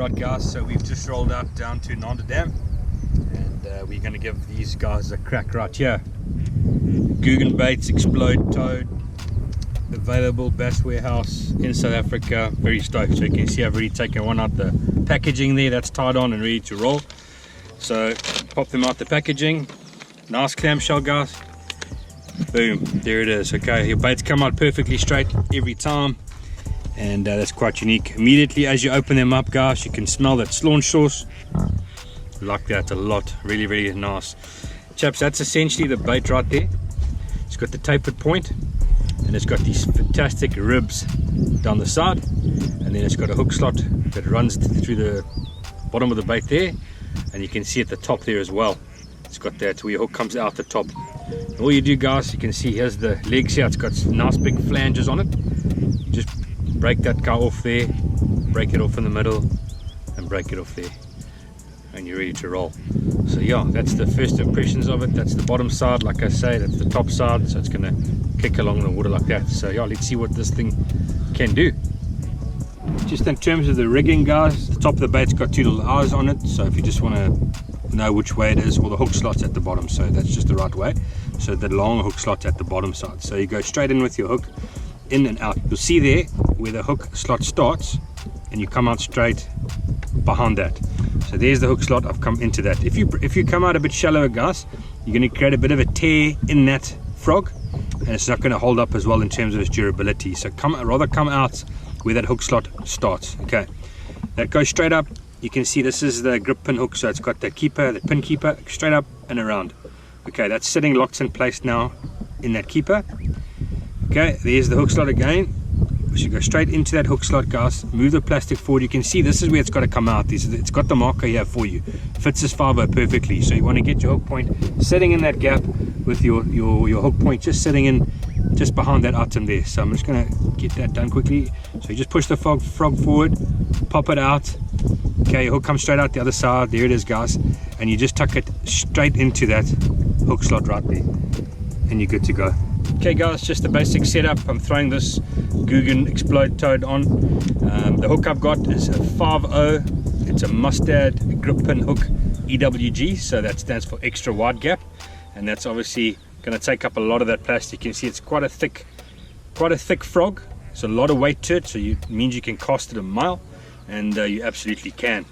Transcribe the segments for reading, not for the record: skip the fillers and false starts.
rod, guys. So we've just rolled out down to Nanda Dam, and we're going to give these guys a crack right here. GOOGAN Baits Explode Toad, available Bass Warehouse in South Africa. Very stoked. So you can see I've already taken one out the packaging there, that's tied on and ready to roll. So pop them out the packaging. Nice clamshell, guys. Boom, there it is. Okay, your baits come out perfectly straight every time, and that's quite unique. Immediately as you open them up, guys, you can smell that launch sauce. Like that a lot. Really, really nice. Chaps, that's essentially the bait right there. It's got the tapered point, and it's got these fantastic ribs down the side, and then it's got a hook slot that runs through the bottom of the bait there, and you can see at the top there as well. It's got that where your hook comes out the top. And all you do, guys, you can see here's the legs here. It's got nice big flanges on it. You just break that guy off there, break it off in the middle, and break it off there, and you're ready to roll. So yeah, that's the first impressions of it. That's the bottom side, like I say, that's the top side, so it's gonna kick along the water like that. So yeah, let's see what this thing can do. Just in terms of the rigging, guys, the top of the bait's got two little eyes on it, so if you just want to know which way it is, or the hook slot's at the bottom, so that's just the right way. So the long hook slot's at the bottom side, so you go straight in with your hook, in and out. You'll see there where the hook slot starts, and you come out straight behind that. So there's the hook slot. I've come into that. If you come out a bit shallower, guys, you're going to create a bit of a tear in that frog, and it's not going to hold up as well in terms of its durability. So rather come out where that hook slot starts. Okay, that goes straight up. You can see this is the grip pin hook, so it's got the keeper, the pin keeper, straight up and around. Okay, that's sitting locked in place now in that keeper. Okay, there's the hook slot again. So you go straight into that hook slot, guys. Move the plastic forward. You can see this is where it's got to come out. It's got the marker here for you. Fits this 5-0 perfectly. So you want to get your hook point sitting in that gap with your hook point just sitting in just behind that item there. So I'm just going to get that done quickly. So you just push the frog forward, pop it out. Okay, your hook comes straight out the other side. There it is, guys. And you just tuck it straight into that hook slot right there, and you're good to go. Okay, guys, just the basic setup. I'm throwing this GOOGAN Explode Toad on. The hook I've got is a 5-0. It's a mustard grip pin hook EWG, so that stands for extra wide gap, and that's obviously going to take up a lot of that plastic. You can see it's quite a thick frog. It's a lot of weight to it, so it means you can cast it a mile, and you absolutely can.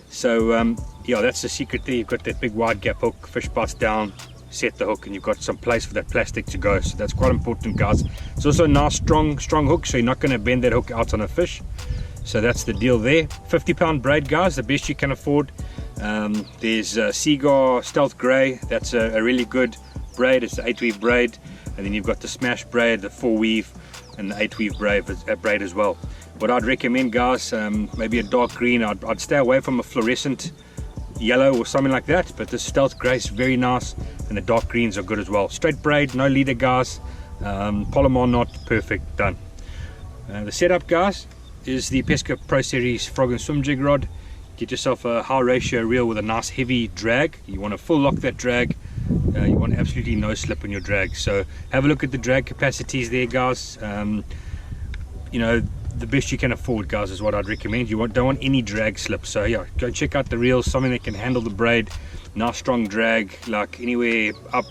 So yeah, that's the secret there. You've got that big wide gap hook, fish bites down, set the hook, and you've got some place for that plastic to go. So that's quite important, guys. It's also a nice strong hook, so you're not going to bend that hook out on a fish. So that's the deal there. 50-pound braid, guys, the best you can afford. There's Seaguar Stealth Grey. That's a really good braid. It's the 8-weave braid, and then you've got the smash braid, the 4-weave, and the 8-weave braid as well. What I'd recommend, guys, maybe a dark green. I'd stay away from a fluorescent yellow or something like that, but the Stealth Grey is very nice, and the dark greens are good as well. Straight braid, no leader, guys. Polymer knot, perfect, done. The setup, guys, is the Pesca Pro Series frog and swim jig rod. Get yourself a high ratio reel with a nice heavy drag. You want to full lock that drag. You want absolutely no slip in your drag. So have a look at the drag capacities there, guys. You know, the best you can afford, guys, is what I'd recommend. You don't want any drag slip. So yeah, go check out the reels, something that can handle the braid. Nice strong drag, like anywhere up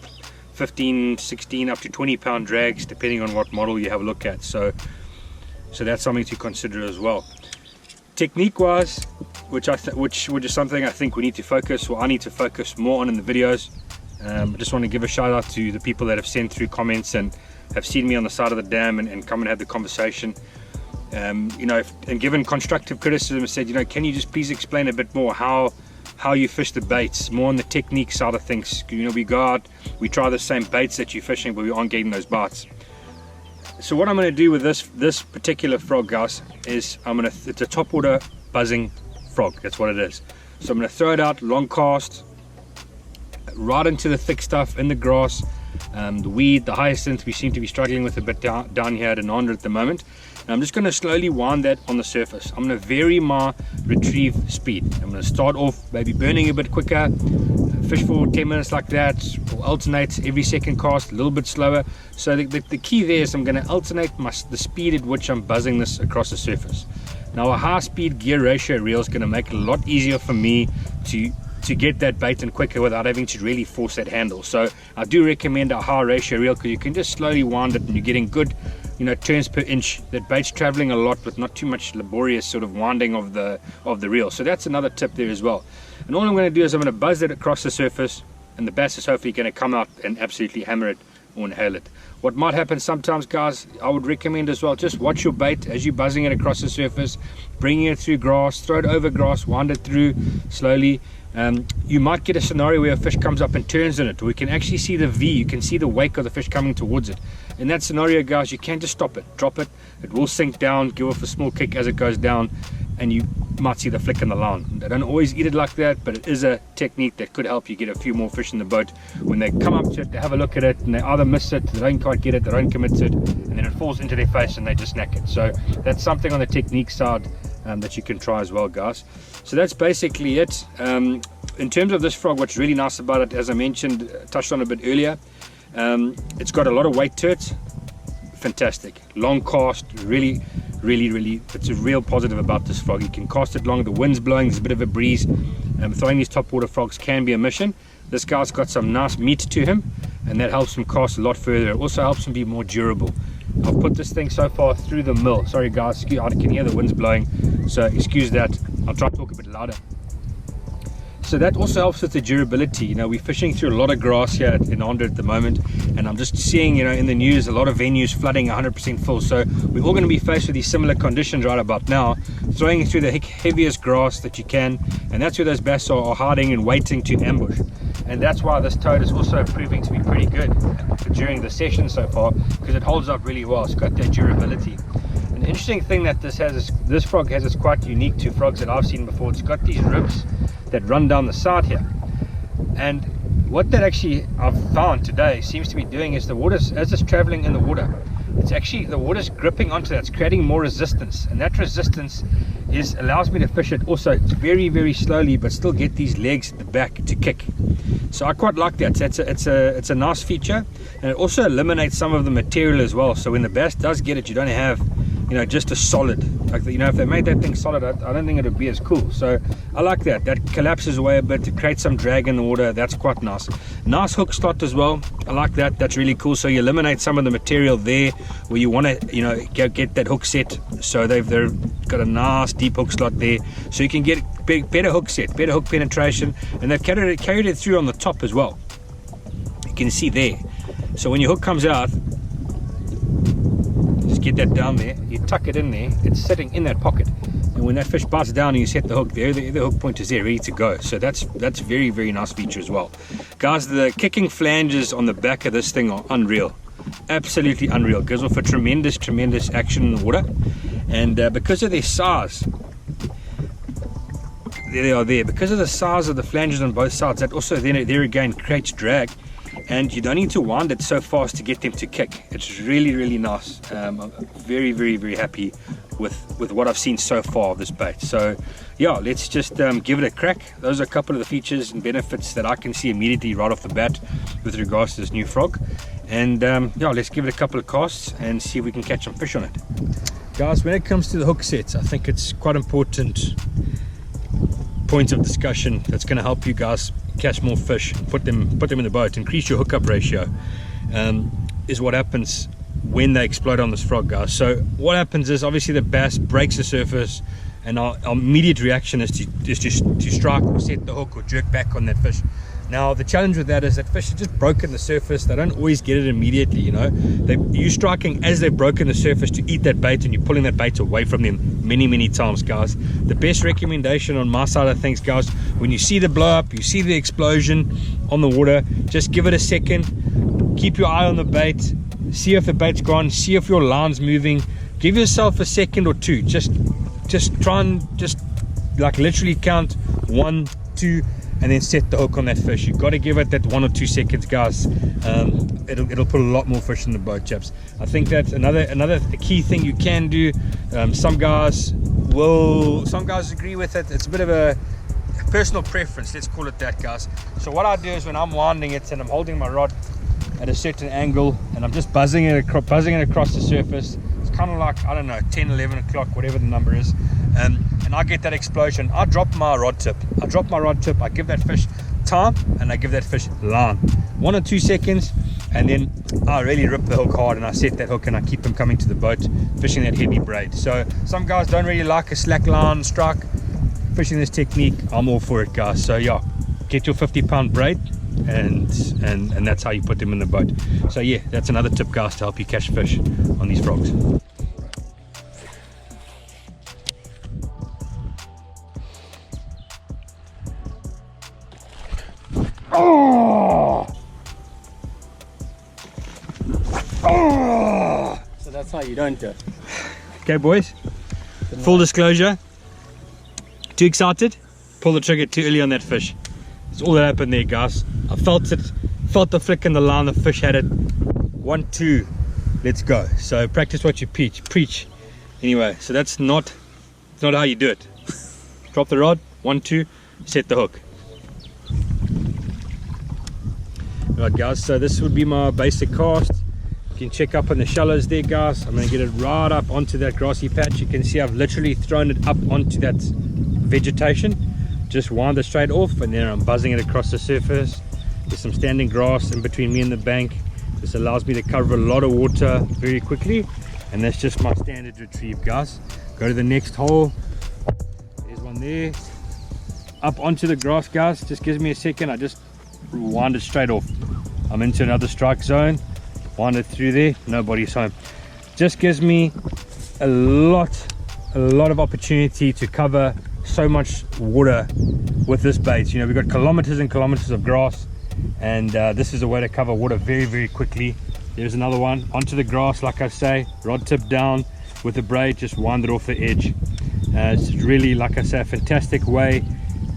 15, 16, up to 20-pound drags, depending on what model you have a look at. So that's something to consider as well. Technique wise, which is something I think we need to focus, or I need to focus more on in the videos. I just want to give a shout out to the people that have sent through comments and have seen me on the side of the dam and come and have the conversation. You know, and given constructive criticism, said, you know, can you just please explain a bit more how you fish the baits, more on the technique side of things. You know, we go out, we try the same baits that you're fishing, but we aren't getting those bites. So what I'm going to do with this particular frog, guys, is it's a top water buzzing frog. That's what it is. So I'm going to throw it out, long cast, right into the thick stuff in the grass, the weed, the hyacinth. We seem to be struggling with a bit down here at Ananda at the moment. And I'm just going to slowly wind that on the surface. I'm going to vary my retrieve speed. I'm going to start off maybe burning a bit quicker, fish for 10 minutes like that, or alternate every second cast a little bit slower. So the key there is I'm going to alternate the speed at which I'm buzzing this across the surface. Now a high-speed gear ratio reel is going to make it a lot easier for me to get that bait in quicker without having to really force that handle. So I do recommend a high ratio reel, because you can just slowly wind it and you're getting good, you know, turns per inch. That bait's traveling a lot with not too much laborious sort of winding of the reel. So that's another tip there as well. And all I'm going to do is I'm going to buzz it across the surface, and the bass is hopefully going to come out and absolutely hammer it or inhale it. What might happen sometimes, guys, I would recommend as well, just watch your bait as you're buzzing it across the surface, bringing it through grass, throw it over grass, wind it through slowly. You might get a scenario where a fish comes up and turns in it, or you can actually see the V, you can see the wake of the fish coming towards it. In that scenario, guys, you can just stop it, drop it, it will sink down, give off a small kick as it goes down, and you might see the flick in the line. They don't always eat it like that, but it is a technique that could help you get a few more fish in the boat. When they come up to it, they have a look at it, and they either miss it, they don't quite get it, they don't commit to it, and then it falls into their face and they just snack it. So that's something on the technique side that you can try as well, guys. So that's basically it. In terms of this frog, what's really nice about it, as I mentioned, touched on a bit earlier, it's got a lot of weight to it. Fantastic, long cast, really, it's a real positive about this frog. You can cast it long, the wind's blowing, there's a bit of a breeze. Throwing these top water frogs can be a mission. This guy's got some nice meat to him, and that helps him cast a lot further. It also helps him be more durable. I've put this thing so far through the mill. Sorry guys, I can hear the winds blowing, so excuse that. I'll try to talk a bit louder. So that also helps with the durability. You know, we're fishing through a lot of grass here in Andre at the moment, and I'm just seeing, you know, in the news, a lot of venues flooding 100% full. So we're all going to be faced with these similar conditions right about now, throwing through the heaviest grass that you can, and that's where those bass are hiding and waiting to ambush. And that's why this toad is also proving to be pretty good during the session so far, because it holds up really well. It's got that durability. An interesting thing that this frog has is quite unique to frogs that I've seen before. It's got these ribs that run down the side here, and what that actually I've found today seems to be doing is the water, as it's traveling in the water, it's actually, the water's gripping onto that, it's creating more resistance, and that resistance allows me to fish it also very, very slowly, but still get these legs at the back to kick. So I quite like that. It's a nice feature, and it also eliminates some of the material as well. So when the bass does get it, you don't have, you know, just a solid, like, you know, if they made that thing solid, I don't think it would be as cool. So I like that. That collapses away a bit to create some drag in the water. That's quite nice. Nice hook slot as well. I like that. That's really cool. So you eliminate some of the material there where you want to, you know, get that hook set. So they've got a nice deep hook slot there, so you can get better hook set, better hook penetration, and they've carried it through on the top as well. You can see there. So when your hook comes out, just get that down there, you tuck it in there, it's sitting in that pocket, and when that fish bites down and you set the hook there, the hook point is there ready to go. So that's very, very nice feature as well, guys. The kicking flanges on the back of this thing are unreal, absolutely unreal. Gives off a tremendous action in the water, and because of their size, there they are there, because of the size of the flanges on both sides, that also then there again creates drag, and you don't need to wind it so fast to get them to kick. It's really nice. I'm very, very happy with what I've seen so far of this bait. So yeah, let's just give it a crack. Those are a couple of the features and benefits that I can see immediately right off the bat with regards to this new frog. And yeah, let's give it a couple of casts and see if we can catch some fish on it. Guys, when it comes to the hook sets, I think it's quite important point of discussion that's going to help you guys catch more fish, put them in the boat, increase your hookup ratio, is what happens when they explode on this frog, guys. So what happens is, obviously the bass breaks the surface, and our immediate reaction is to strike or set the hook or jerk back on that fish. Now the challenge with that is that fish have just broken the surface. They don't always get it immediately, you know. You're striking as they've broken the surface to eat that bait, and you're pulling that bait away from them many times, guys. The best recommendation on my side of things, guys, when you see the blow up, you see the explosion on the water, just give it a second, keep your eye on the bait, see if the bait's gone, see if your line's moving, give yourself a second or two, just try and just like literally count 1, 2, and then set the hook on that fish. You've got to give it that 1 or 2 seconds, guys. It'll put a lot more fish in the boat, chaps. I think that's another key thing you can do. Some guys agree with it. It's a bit of a personal preference, let's call it that, guys. So what I do is, when I'm winding it and I'm holding my rod at a certain angle and I'm just buzzing it across the surface, it's kind of like, I don't know, 10, 11 o'clock, whatever the number is, and I get that explosion. I drop my rod tip, I give that fish time, and I give that fish line, 1 or 2 seconds, and then I really rip the hook hard, and I set that hook, and I keep them coming to the boat, fishing that heavy braid. So some guys don't really like a slack line strike. Fishing this technique, I'm all for it, guys. So yeah, get your 50-pound braid, and that's how you put them in the boat. So yeah, that's another tip, guys, to help you catch fish on these frogs. Oh! Oh! So that's how you don't do it. Okay, boys, full disclosure, too excited, pull the trigger too early on that fish. That's all that happened there, guys. I felt it, felt the flick in the line, the fish had it. 1, 2, let's go. So practice what you preach. Anyway, so that's not how you do it. Drop the rod, 1, 2, set the hook. Right, guys, so this would be my basic cast. You can check up on the shallows there, guys. I'm going to get it right up onto that grassy patch. You can see I've literally thrown it up onto that vegetation. Just wind it straight off, and then I'm buzzing it across the surface. There's some standing grass in between me and the bank. This allows me to cover a lot of water very quickly, and that's just my standard retrieve, guys. Go to the next hole. There's one there. Up onto the grass, guys. Just gives me a second. I just wind it straight off. I'm into another strike zone. Wind it through there. Nobody's home. Just gives me a lot of opportunity to cover so much water with this bait. You know, we've got kilometers and kilometers of grass, and this is a way to cover water very, very quickly. There's another one onto the grass, like I say, rod tip down with the braid, just wind it off the edge. It's really, like I say, a fantastic way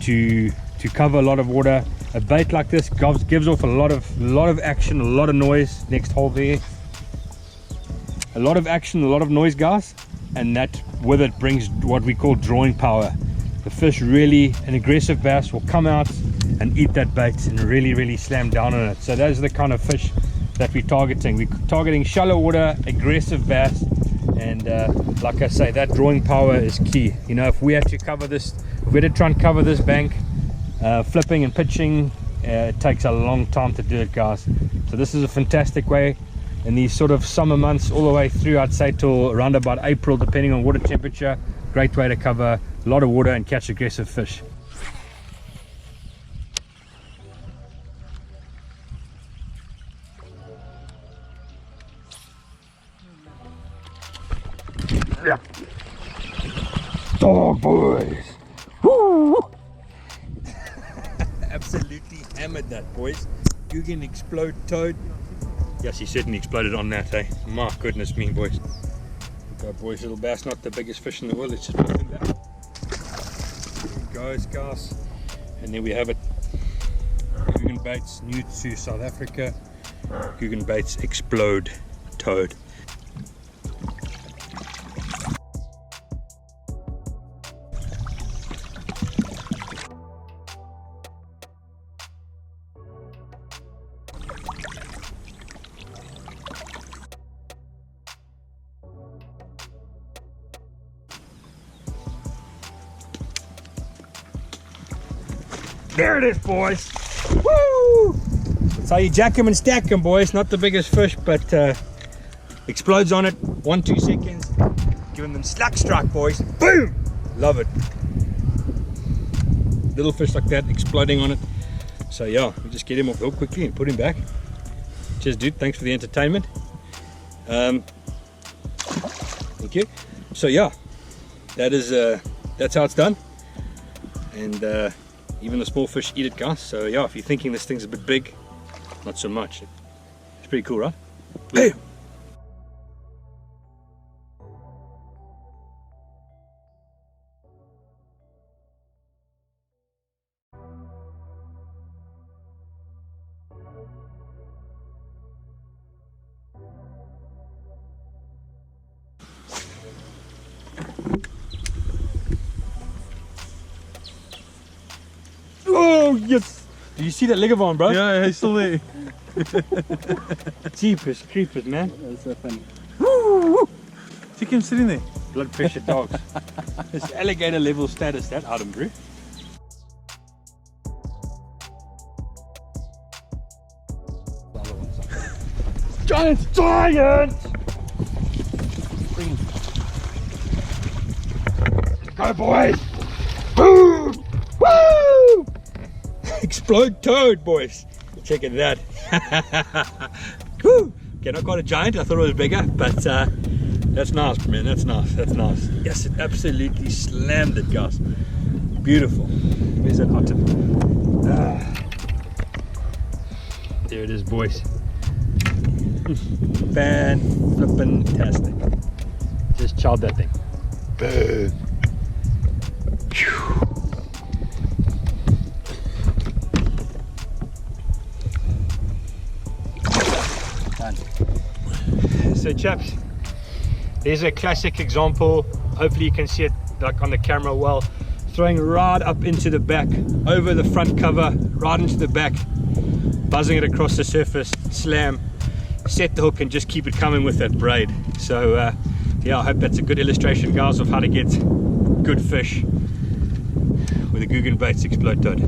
to cover a lot of water. A bait like this gives off a lot of action, a lot of noise. Next hole there, a lot of action, a lot of noise, guys, and that with it brings what we call drawing power. The fish, really, an aggressive bass, will come out and eat that bait and really slam down on it. So those are the kind of fish that we're targeting. We're targeting shallow water, aggressive bass, and like I say, that drawing power is key. You know, if we had to cover this, if we had to try and cover this bank flipping and pitching, it takes a long time to do it, guys. So this is a fantastic way in these sort of summer months all the way through, I'd say till around about April, depending on water temperature. Great way to cover a lot of water and catch aggressive fish. Yeah. Dog boys. Woo! Absolutely hammered that, boys. GOOGAN Explode Toad. Yes, he certainly exploded on that, eh? My goodness me, boys. Go, boys, little bass, not the biggest fish in the world. Let's just put him back. There he goes, guys. And there we have it. GOOGAN baits, new to South Africa. GOOGAN baits Explode Toad. There it is, boys. Woo! That's how you jack them and stack them, boys. Not the biggest fish, but explodes on it. 1-2 seconds. Giving them slack strike, boys. Boom! Love it. Little fish like that exploding on it. So yeah, we'll just get him off the hook quickly and put him back. Cheers, dude. Thanks for the entertainment. Thank you. So yeah, that is that's how it's done. And even the small fish eat it, guys. So yeah, if you're thinking this thing's a bit big, not so much. It's pretty cool, right? Hey. Oh yes! Did you see that leg of on, bro? Yeah, he's still there. Jeepers creepers, man. That's so funny. Woo! Check him sitting there. Blood pressure dogs. It's alligator level status, that item, bro. Giant! Giant! Go, boys! Boom! Woo! Explode toad, boys. Check it out. Woo! Okay, not quite a giant. I thought it was bigger, but that's nice, man. That's nice. That's nice. Yes, it absolutely slammed it, guys. Beautiful. Where's that item? There it is, boys. Fan-flippin-tastic. Just chowed that thing. Boom. So chaps, there's a classic example. Hopefully you can see it like on the camera well. Throwing right up into the back, over the front cover, right into the back, buzzing it across the surface, slam, set the hook and just keep it coming with that braid. So yeah, I hope that's a good illustration, guys, of how to get good fish with a GOOGAN Baits Explode Toad.